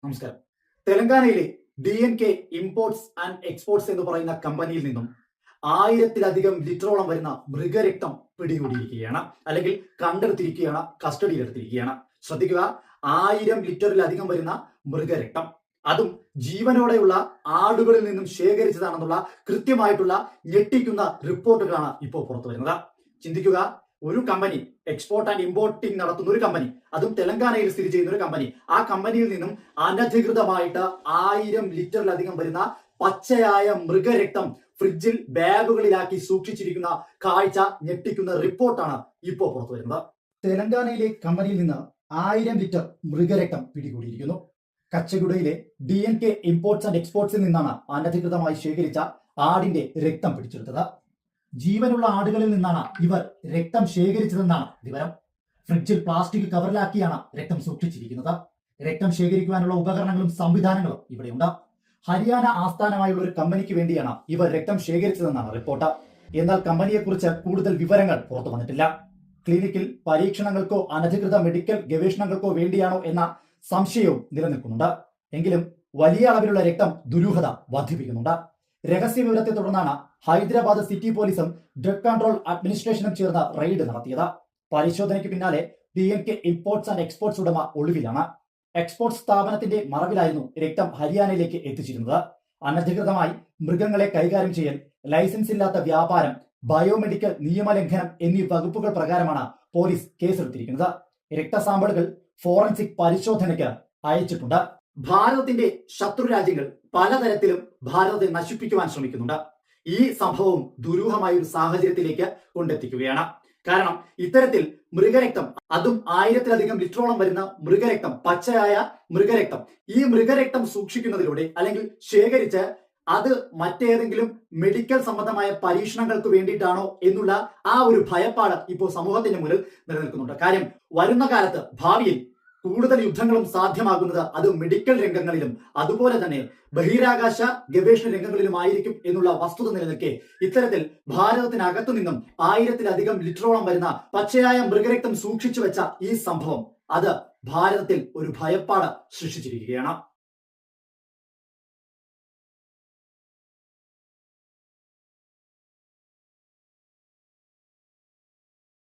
നമസ്കാരം. തെലങ്കാനയിലെ DNK imports and exports എന്ന് പറയുന്ന കമ്പനിയിൽ നിന്നും 1000-ലധികം ലിറ്ററോളം വരുന്ന മൃഗരക്തം പിടികൂടിയിരിക്കുകയാണ്, അല്ലെങ്കിൽ കണ്ടെടുത്തിരിക്കുകയാണ്, കസ്റ്റഡിയിലെടുത്തിരിക്കുകയാണ്. ശ്രദ്ധിക്കുക, 1000 ലിറ്ററിലധികം വരുന്ന മൃഗരക്തം, അതും ജീവനോടെയുള്ള ആടുകളിൽ നിന്നും ശേഖരിച്ചതാണെന്നുള്ള കൃത്യമായിട്ടുള്ള ഞെട്ടിക്കുന്ന റിപ്പോർട്ടുകളാണ് ഇപ്പോൾ പുറത്തു വരുന്നത്. ചിന്തിക്കുക, ഒരു കമ്പനി, എക്സ്പോർട്ട് ആൻഡ് ഇമ്പോർട്ടിംഗ് നടത്തുന്ന ഒരു കമ്പനി, അതും തെലങ്കാനയിൽ സ്ഥിതി ചെയ്യുന്ന ഒരു കമ്പനി, ആ കമ്പനിയിൽ നിന്നും അനധികൃതമായിട്ട് 1000 ലിറ്ററിലധികം വരുന്ന പച്ചയായ മൃഗരക്തം ഫ്രിഡ്ജിൽ ബാഗുകളിലാക്കി സൂക്ഷിച്ചിരിക്കുന്ന കാഴ്ച ഞെട്ടിക്കുന്ന റിപ്പോർട്ടാണ് ഇപ്പോൾ പുറത്തു വരുന്നത്. തെലങ്കാനയിലെ കമ്പനിയിൽ നിന്ന് 1000 ലിറ്റർ മൃഗരക്തം പിടികൂടിയിരിക്കുന്നു. കച്ചഗുഡയിലെ DNK ഇമ്പോർട്ട്സ് ആൻഡ് എക്സ്പോർട്സിൽ നിന്നാണ് അനധികൃതമായി ശേഖരിച്ച ആടിന്റെ രക്തം പിടിച്ചെടുത്തത്. ജീവനുള്ള ആടുകളിൽ നിന്നാണ് ഇവർ രക്തം ശേഖരിച്ചതെന്നാണ് വിവരം. ഫ്രിഡ്ജിൽ പ്ലാസ്റ്റിക് കവറിലാക്കിയാണ് രക്തം സൂക്ഷിച്ചിരിക്കുന്നത്. രക്തം ശേഖരിക്കുവാനുള്ള ഉപകരണങ്ങളും സംവിധാനങ്ങളും ഇവിടെയുണ്ട്. ഹരിയാന ആസ്ഥാനമായുള്ള ഒരു കമ്പനിക്ക് വേണ്ടിയാണ് ഇവർ രക്തം ശേഖരിച്ചതെന്നാണ് റിപ്പോർട്ട്. എന്നാൽ കമ്പനിയെക്കുറിച്ച് കൂടുതൽ വിവരങ്ങൾ പുറത്തു വന്നിട്ടില്ല. ക്ലിനിക്കിൽ പരീക്ഷണങ്ങൾക്കോ അനധികൃത മെഡിക്കൽ ഗവേഷണങ്ങൾക്കോ വേണ്ടിയാണോ എന്ന സംശയവും നിലനിൽക്കുന്നുണ്ട്. എങ്കിലും വലിയ അളവിലുള്ള രക്തം ദുരൂഹത വർദ്ധിപ്പിക്കുന്നുണ്ട്. രഹസ്യ വിവരത്തെ തുടർന്നാണ് ഹൈദരാബാദ് സിറ്റി പോലീസും ഡ്രഗ് കൺട്രോൾ അഡ്മിനിസ്ട്രേഷനും ചേർന്ന് റെയ്ഡ് നടത്തിയത്. പരിശോധനയ്ക്ക് പിന്നാലെ DNK ഇമ്പോർട്ട്സ് ആൻഡ് എക്സ്പോർട്സ് ഉടമ ഒളിവിലാണ്. എക്സ്പോർട്സ് സ്ഥാപനത്തിന്റെ മറവിലായിരുന്നു രക്തം ഹരിയാനയിലേക്ക് എത്തിച്ചിരുന്നത്. അനധികൃതമായി മൃഗങ്ങളെ കൈകാര്യം ചെയ്യൽ, ലൈസൻസ് ഇല്ലാത്ത വ്യാപാരം, ബയോമെഡിക്കൽ നിയമലംഘനം എന്നീ വകുപ്പുകൾ പ്രകാരമാണ് പോലീസ് കേസെടുത്തിരിക്കുന്നത്. രക്തസാമ്പിളുകൾ ഫോറൻസിക് പരിശോധനയ്ക്ക് അയച്ചിട്ടുണ്ട്. ഭാരതത്തിന്റെ ശത്രു രാജ്യങ്ങൾ പലതരത്തിലും ഭാരതത്തെ നശിപ്പിക്കുവാൻ ശ്രമിക്കുന്നുണ്ട്. ഈ സംഭവം ദുരൂഹമായ ഒരു സാഹചര്യത്തിലേക്ക് കൊണ്ടെത്തിക്കുകയാണ്. കാരണം ഇത്തരത്തിൽ മൃഗരക്തം, അതും 1000-ലധികം ലിറ്ററോളം വരുന്ന മൃഗരക്തം, പച്ചയായ മൃഗരക്തം, ഈ മൃഗരക്തം സൂക്ഷിക്കുന്നതിലൂടെ അല്ലെങ്കിൽ ശേഖരിച്ച് അത് മറ്റേതെങ്കിലും മെഡിക്കൽ സംബന്ധമായ പരീക്ഷണങ്ങൾക്ക് വേണ്ടിയിട്ടാണോ എന്നുള്ള ആ ഒരു ഭയപ്പാട് ഇപ്പോൾ സമൂഹത്തിന്റെ മുന്നിൽ നിലനിൽക്കുന്നുണ്ട്. കാര്യം വരുന്ന കാലത്ത്, ഭാവിയിൽ കൂടുതൽ യുദ്ധങ്ങളും സാധ്യമാകുന്നത് അത് മെഡിക്കൽ രംഗങ്ങളിലും അതുപോലെ തന്നെ ബഹിരാകാശ ഗവേഷണ രംഗങ്ങളിലുമായിരിക്കും എന്നുള്ള വസ്തുത നിലനിൽക്കെ ഇത്തരത്തിൽ ഭാരതത്തിനകത്തു നിന്നും 1000-ലധികം ലിറ്ററോളം വരുന്ന പച്ചയായ മൃഗരക്തം സൂക്ഷിച്ചു വെച്ച ഈ സംഭവം അത് ഭാരതത്തിൽ ഒരു ഭയപ്പാട് സൃഷ്ടിച്ചിരിക്കുകയാണ്.